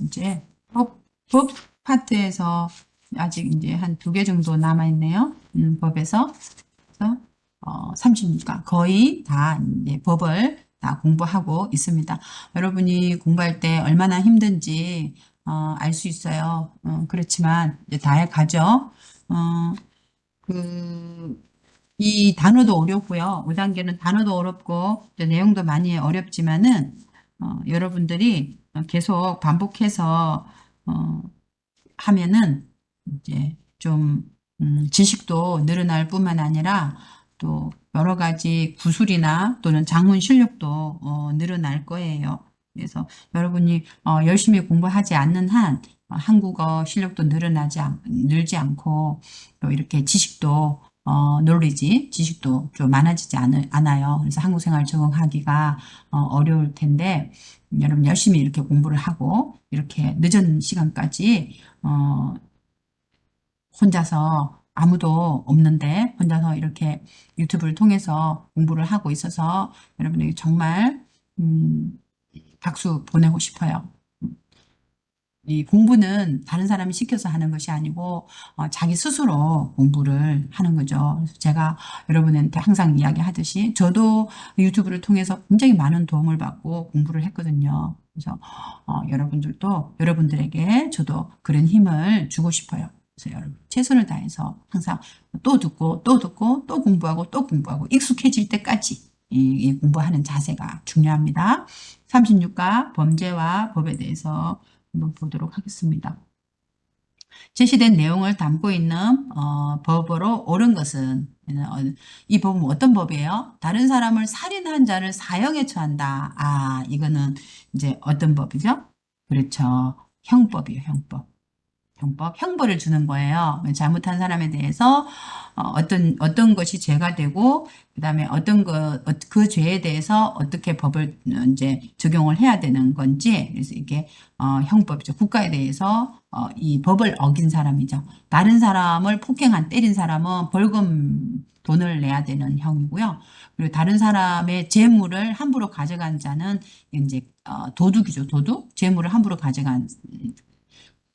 이제 법 파트에서 아직 이제 한 2개 정도 남아있네요. 법에서. 그래서 30년 거의 다 이제 법을 다 공부하고 있습니다. 여러분이 공부할 때 얼마나 힘든지 알 수 있어요. 그렇지만 이제 다 가죠. 어, 이 단어도 어렵고요. 5단계는 단어도 어렵고 이제 내용도 많이 어렵지만은 여러분들이 계속 반복해서 어, 하면은 이제 좀 지식도 늘어날 뿐만 아니라 또 여러 가지 구술이나 또는 작문 실력도 늘어날 거예요. 그래서 여러분이 열심히 공부하지 않는 한 한국어 실력도 늘지 않고 또 이렇게 지식도 놀리지 지식도 좀 많아지지 않아요. 그래서 한국 생활 적응하기가 어려울 텐데 여러분 열심히 이렇게 공부를 하고 이렇게 늦은 시간까지 어, 혼자서 아무도 없는데 혼자서 이렇게 유튜브를 통해서 공부를 하고 있어서 여러분에게 정말 박수 보내고 싶어요. 이 공부는 다른 사람이 시켜서 하는 것이 아니고 자기 스스로 공부를 하는 거죠. 그래서 제가 여러분한테 항상 이야기하듯이 저도 유튜브를 통해서 굉장히 많은 도움을 받고 공부를 했거든요. 그래서 여러분들도 여러분들에게 저도 그런 힘을 주고 싶어요. 그래서 여러분 최선을 다해서 항상 또 듣고 또 듣고 또 공부하고 또 공부하고 익숙해질 때까지 이 공부하는 자세가 중요합니다. 36가 범죄와 법에 대해서 한번 보도록 하겠습니다. 제시된 내용을 담고 있는 법으로 옳은 것은 이 법은 어떤 법이에요? 다른 사람을 살인한 자를 사형에 처한다. 이거는 이제 어떤 법이죠? 그렇죠. 형법이에요. 형벌을 주는 거예요. 잘못한 사람에 대해서 어떤 것이 죄가 되고 그다음에 그 죄에 대해서 어떻게 법을 이제 적용을 해야 되는 건지 그래서 이게 형법이죠. 국가에 대해서 이 법을 어긴 사람이죠. 다른 사람을 때린 사람은 벌금 돈을 내야 되는 형이고요. 그리고 다른 사람의 재물을 함부로 가져간 자는 이제 도둑이죠. 도둑. 재물을 함부로 가져간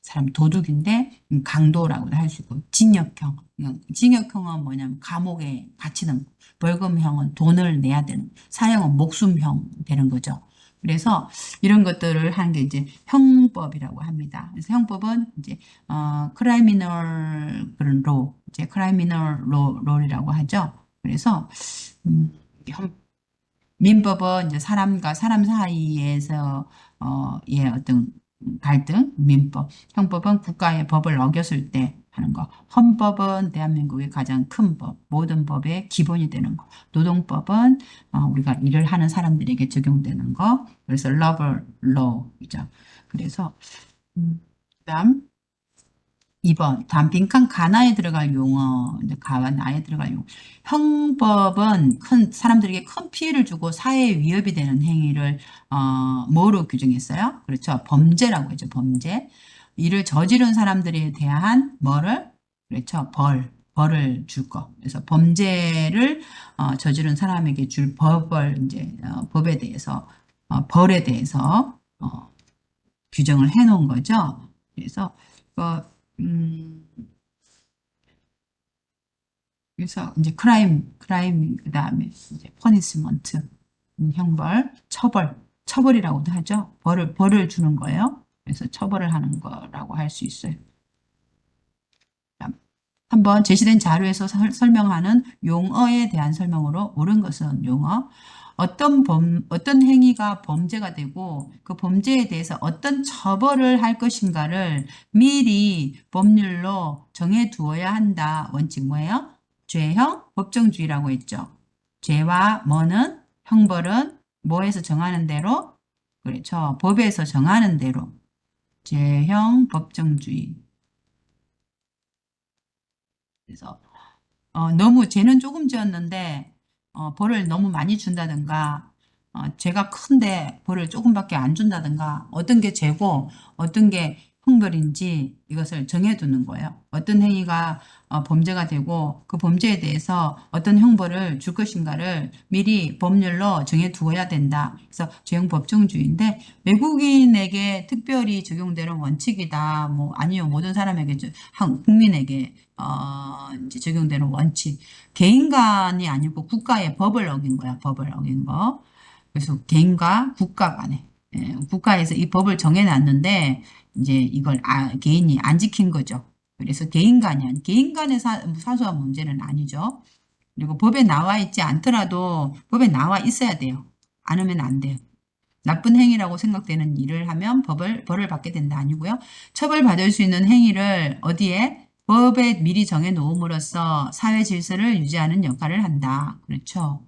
사람 도둑인데 강도라고도 할 수 있고 징역형은 뭐냐면 감옥에 갇히는 거. 벌금형은 돈을 내야 되는 사형은 목숨형 되는 거죠. 그래서 이런 것들을 하는 게 이제 형법이라고 합니다. 그래서 형법은 이제 크라이미널 그런 이제 크라이미널 롤이라고 하죠. 그래서 음, 민법은 이제 사람과 사람 사이에서 의 어떤 갈등, 민법, 형법은 국가의 법을 어겼을 때 하는 거, 헌법은 대한민국의 가장 큰 법, 모든 법의 기본이 되는 거, 노동법은 우리가 일을 하는 사람들에게 적용되는 거, 그래서 러블 로이죠. 그래서 그다음 2번 빈칸 가나에 들어갈 용어, 이제 가나에 들어갈 용어. 형법은 사람들에게 큰 피해를 주고 사회에 위협이 되는 행위를 뭐로 규정했어요? 그렇죠. 범죄라고 했죠. 범죄. 이를 저지른 사람들에 대한 뭐를? 그렇죠. 벌을 줄 거. 그래서 범죄를 저지른 사람에게 줄 법을 이제 법에 대해서 벌에 대해서 규정을 해 놓은 거죠. 그래서 음, 그래서 이제 크라임 그다음에 이제 퍼니스먼트 형벌, 처벌이라고도 하죠. 벌을 주는 거예요. 그래서 처벌을 하는 거라고 할 수 있어요. 한번 제시된 자료에서 설명하는 용어에 대한 설명으로 옳은 것은 용어. 어떤 행위가 범죄가 되고 그 범죄에 대해서 어떤 처벌을 할 것인가를 미리 법률로 정해 두어야 한다. 원칙 뭐예요? 죄형 법정주의라고 했죠. 죄와 뭐는 형벌은 뭐에서 정하는 대로? 그렇죠. 법에서 정하는 대로. 죄형 법정주의. 그래서 너무 죄는 조금 지었는데 벌을 너무 많이 준다든가 죄가 큰데 벌을 조금밖에 안 준다든가 어떤 게 죄고 어떤 게 형벌인지 이것을 정해두는 거예요. 어떤 행위가 범죄가 되고 그 범죄에 대해서 어떤 형벌을 줄 것인가를 미리 법률로 정해두어야 된다. 그래서 죄형법정주의인데 외국인에게 특별히 적용되는 원칙이다. 뭐 아니요, 모든 사람에게 국민에게 이제 적용되는 원칙. 개인 간이 아니고 국가의 법을 어긴 거야. 법을 어긴 거. 그래서 개인과 국가 간에 국가에서 이 법을 정해놨는데 이제 이걸 개인이 안 지킨 거죠. 그래서 개인 간의 사소한 문제는 아니죠. 그리고 법에 나와 있지 않더라도 법에 나와 있어야 돼요. 안 하면 안 돼요. 나쁜 행위라고 생각되는 일을 하면 벌을 받게 된다 아니고요. 처벌받을 수 있는 행위를 어디에? 법에 미리 정해 놓음으로써 사회 질서를 유지하는 역할을 한다. 그렇죠.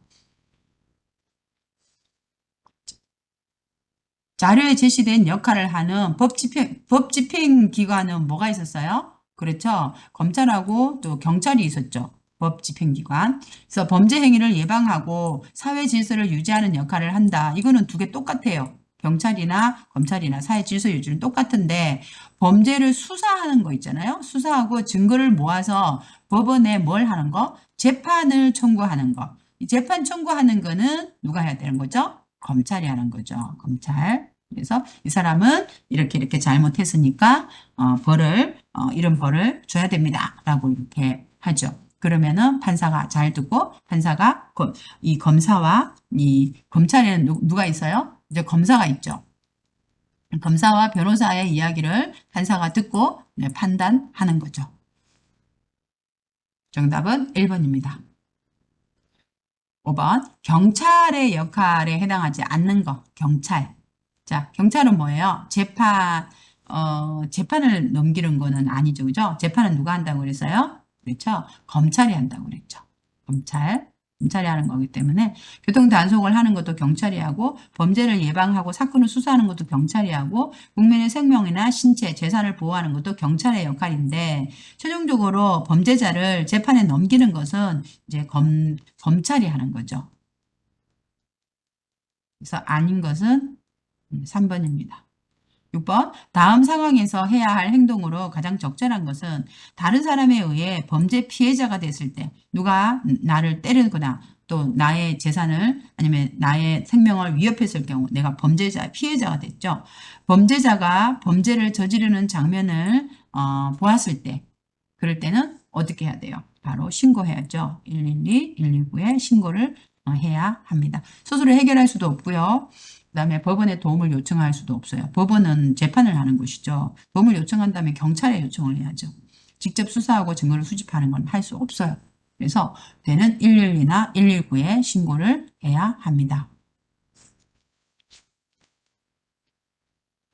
자료에 제시된 역할을 하는 법 집행 기관은 뭐가 있었어요? 그렇죠. 검찰하고 또 경찰이 있었죠. 법 집행 기관. 그래서 범죄 행위를 예방하고 사회 질서를 유지하는 역할을 한다. 이거는 두 개 똑같아요. 경찰이나 검찰이나 사회 질서 유지는 똑같은데 범죄를 수사하는 거 있잖아요. 수사하고 증거를 모아서 법원에 뭘 하는 거? 재판을 청구하는 거. 이 재판 청구하는 거는 누가 해야 되는 거죠? 검찰이 하는 거죠. 검찰. 그래서 이 사람은 이렇게 잘못했으니까 이런 벌을 줘야 됩니다. 라고 이렇게 하죠. 그러면은 판사가 잘 듣고 판사가 이 검사와 이 검찰에는 누가 있어요? 이제 검사가 있죠. 검사와 변호사의 이야기를 판사가 듣고 판단하는 거죠. 정답은 1번입니다. 5번 경찰의 역할에 해당하지 않는 거. 경찰. 자, 경찰은 뭐예요? 재판을 넘기는 거는 아니죠. 그죠? 재판은 누가 한다고 그랬어요? 그렇죠? 검찰이 한다고 그랬죠. 검찰이 하는 거기 때문에 교통 단속을 하는 것도 경찰이 하고 범죄를 예방하고 사건을 수사하는 것도 경찰이 하고 국민의 생명이나 신체, 재산을 보호하는 것도 경찰의 역할인데 최종적으로 범죄자를 재판에 넘기는 것은 이제 검찰이 하는 거죠. 그래서 아닌 것은 3번입니다. 6번 다음 상황에서 해야 할 행동으로 가장 적절한 것은 다른 사람에 의해 범죄 피해자가 됐을 때 누가 나를 때리거나 또 나의 재산을 아니면 나의 생명을 위협했을 경우 내가 피해자가 됐죠. 범죄자가 범죄를 저지르는 장면을 보았을 때 그럴 때는 어떻게 해야 돼요? 바로 신고해야죠. 112, 119에 신고를 해야 합니다. 스스로 해결할 수도 없고요. 그다음에 법원의 도움을 요청할 수도 없어요. 법원은 재판을 하는 곳이죠. 도움을 요청한다면 경찰에 요청을 해야죠. 직접 수사하고 증거를 수집하는 건 할 수 없어요. 그래서 되는 112나 119에 신고를 해야 합니다.